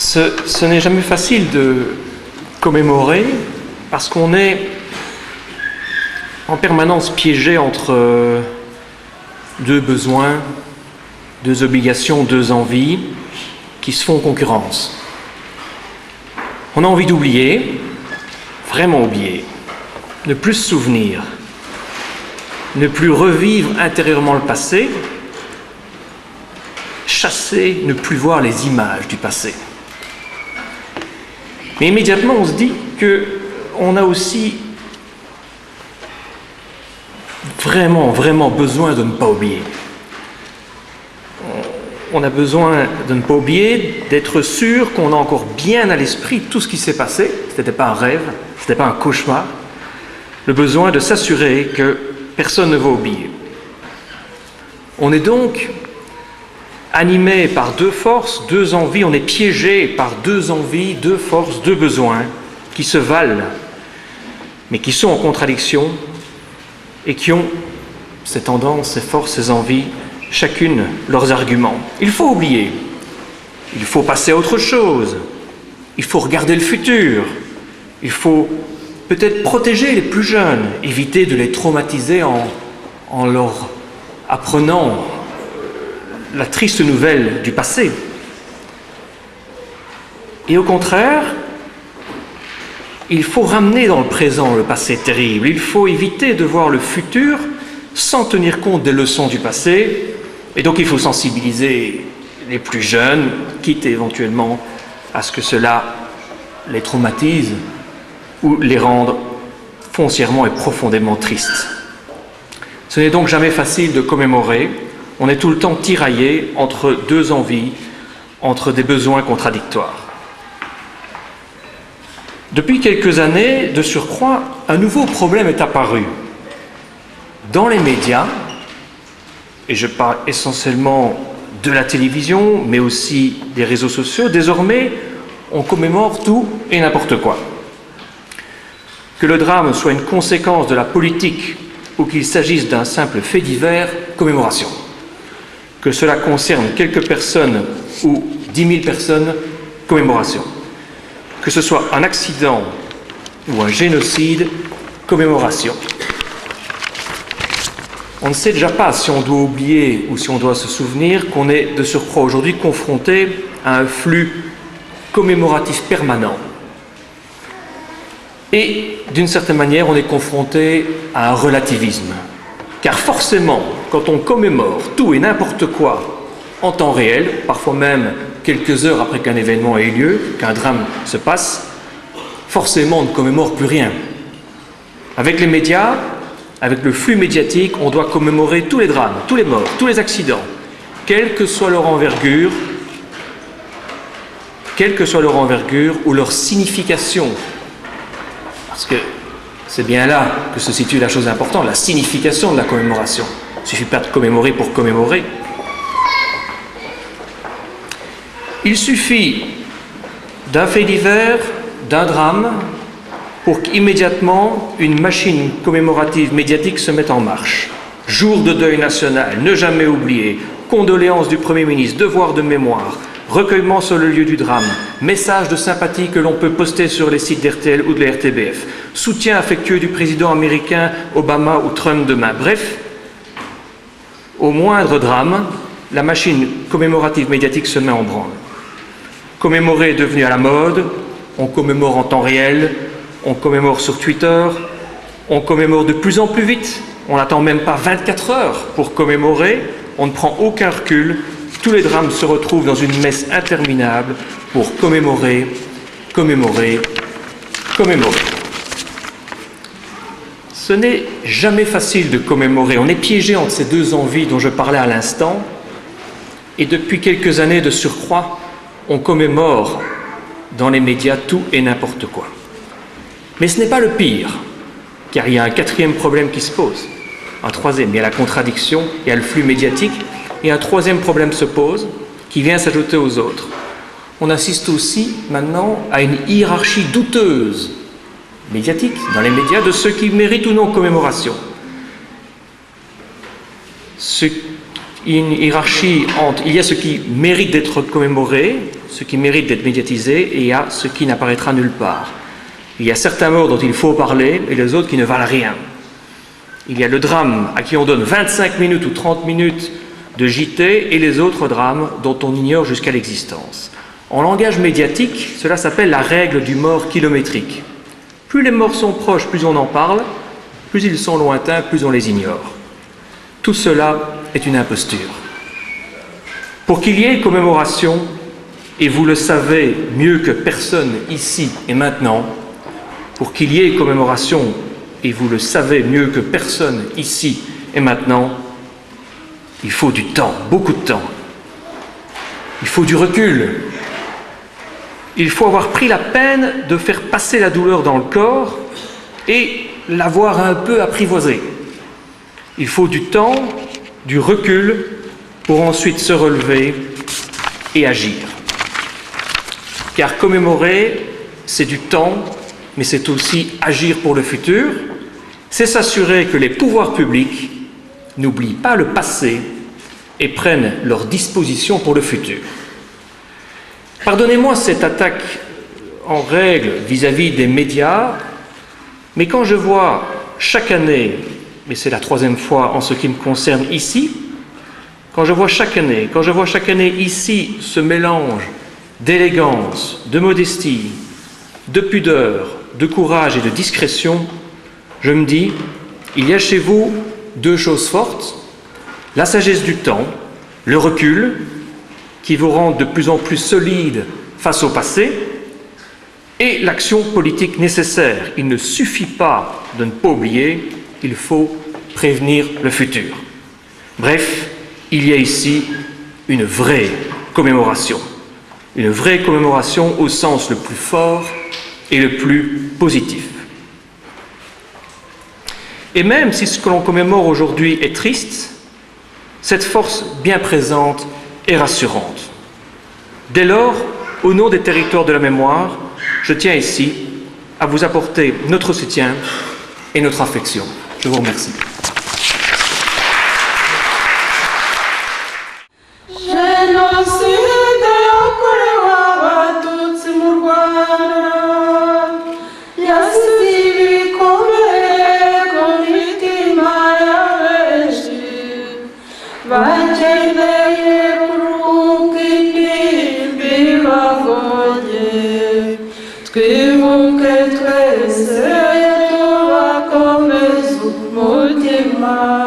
Ce n'est jamais facile de commémorer parce qu'on est en permanence piégé entre deux besoins, deux obligations, deux envies qui se font concurrence. On a envie d'oublier, vraiment oublier, ne plus se souvenir, ne plus revivre intérieurement le passé, chasser, ne plus voir les images du passé. Mais immédiatement, on se dit qu'on a aussi vraiment besoin de ne pas oublier. On a besoin de ne pas oublier, d'être sûr qu'on a encore bien à l'esprit tout ce qui s'est passé. Ce n'était pas un rêve, ce n'était pas un cauchemar. Le besoin de s'assurer que personne ne va oublier. On est donc animé par deux forces, deux envies, on est piégé par deux envies, deux forces, deux besoins qui se valent, mais qui sont en contradiction et qui ont ces tendances, ces forces, ces envies, chacune leurs arguments. Il faut oublier, il faut passer à autre chose, il faut regarder le futur, il faut peut-être protéger les plus jeunes, éviter de les traumatiser en leur apprenant la triste nouvelle du passé. Et au contraire, il faut ramener dans le présent le passé terrible. Il faut éviter de voir le futur sans tenir compte des leçons du passé. Et donc il faut sensibiliser les plus jeunes, quitte éventuellement à ce que cela les traumatise ou les rende foncièrement et profondément tristes. Ce n'est donc jamais facile de commémorer. On est tout le temps tiraillé entre deux envies, entre des besoins contradictoires. Depuis quelques années, de surcroît, un nouveau problème est apparu. Dans les médias, et je parle essentiellement de la télévision, mais aussi des réseaux sociaux, désormais, on commémore tout et n'importe quoi. Que le drame soit une conséquence de la politique ou qu'il s'agisse d'un simple fait divers, commémoration. Que cela concerne quelques personnes ou 10 000 personnes, commémoration. Que ce soit un accident ou un génocide, commémoration. On ne sait déjà pas si on doit oublier ou si on doit se souvenir qu'on est de surcroît aujourd'hui confronté à un flux commémoratif permanent. Et d'une certaine manière, on est confronté à un relativisme. Car forcément, quand on commémore tout et n'importe quoi en temps réel, parfois même quelques heures après qu'un événement ait eu lieu, qu'un drame se passe, forcément on ne commémore plus rien. Avec les médias, avec le flux médiatique, on doit commémorer tous les drames, tous les morts, tous les accidents, quelle que soit leur envergure ou leur signification. Parce que c'est bien là que se situe la chose importante, la signification de la commémoration. Il ne suffit pas de commémorer pour commémorer. Il suffit d'un fait divers, d'un drame, pour qu'immédiatement une machine commémorative médiatique se mette en marche. Jour de deuil national, ne jamais oublier, condoléances du Premier ministre, devoir de mémoire, recueillement sur le lieu du drame, message de sympathie que l'on peut poster sur les sites d'RTL ou de la RTBF, soutien affectueux du président américain Obama ou Trump demain. Bref, au moindre drame, la machine commémorative médiatique se met en branle. Commémorer est devenu à la mode, on commémore en temps réel, on commémore sur Twitter, on commémore de plus en plus vite, on n'attend même pas 24 heures pour commémorer, on ne prend aucun recul, tous les drames se retrouvent dans une messe interminable pour commémorer. Ce n'est jamais facile de commémorer, on est piégé entre ces deux envies dont je parlais à l'instant, et depuis quelques années de surcroît, on commémore dans les médias tout et n'importe quoi. Mais ce n'est pas le pire, car il y a un quatrième problème qui se pose. Un troisième, il y a la contradiction, il y a le flux médiatique, et un troisième problème se pose, qui vient s'ajouter aux autres. On assiste aussi maintenant à une hiérarchie douteuse, médiatique, dans les médias, de ceux qui méritent ou non commémoration. Ceux une hiérarchie entre, il y a ce qui mérite d'être commémoré, ce qui mérite d'être médiatisé, et il y a ce qui n'apparaîtra nulle part. Il y a certains morts dont il faut parler, et les autres qui ne valent rien. Il y a le drame à qui on donne 25 minutes ou 30 minutes de JT, et les autres drames dont on ignore jusqu'à l'existence. En langage médiatique, cela s'appelle la règle du mort kilométrique. Plus les morts sont proches, plus on en parle, plus ils sont lointains, plus on les ignore. Tout cela est une imposture. Pour qu'il y ait commémoration, et vous le savez mieux que personne ici et maintenant, pour qu'il y ait commémoration, et vous le savez mieux que personne ici et maintenant, il faut du temps, beaucoup de temps. Il faut du recul. Il faut avoir pris la peine de faire passer la douleur dans le corps et l'avoir un peu apprivoisée. Il faut du temps, du recul, pour ensuite se relever et agir. Car commémorer, c'est du temps, mais c'est aussi agir pour le futur. C'est s'assurer que les pouvoirs publics n'oublient pas le passé et prennent leurs dispositions pour le futur. Pardonnez-moi cette attaque en règle vis-à-vis des médias, mais quand je vois chaque année, mais c'est la 3e fois en ce qui me concerne ici, quand je vois chaque année ici ce mélange d'élégance, de modestie, de pudeur, de courage et de discrétion, je me dis, il y a chez vous 2 choses fortes, la sagesse du temps, le recul, qui vous rendent de plus en plus solide face au passé, et l'action politique nécessaire. Il ne suffit pas de ne pas oublier, il faut prévenir le futur. Bref, il y a ici une vraie commémoration au sens le plus fort et le plus positif. Et même si ce que l'on commémore aujourd'hui est triste, cette force bien présente est rassurante. Dès lors, au nom des territoires de la mémoire, je tiens ici à vous apporter notre soutien et notre affection. Je vous remercie. Twibuke twese tubakomeze umutima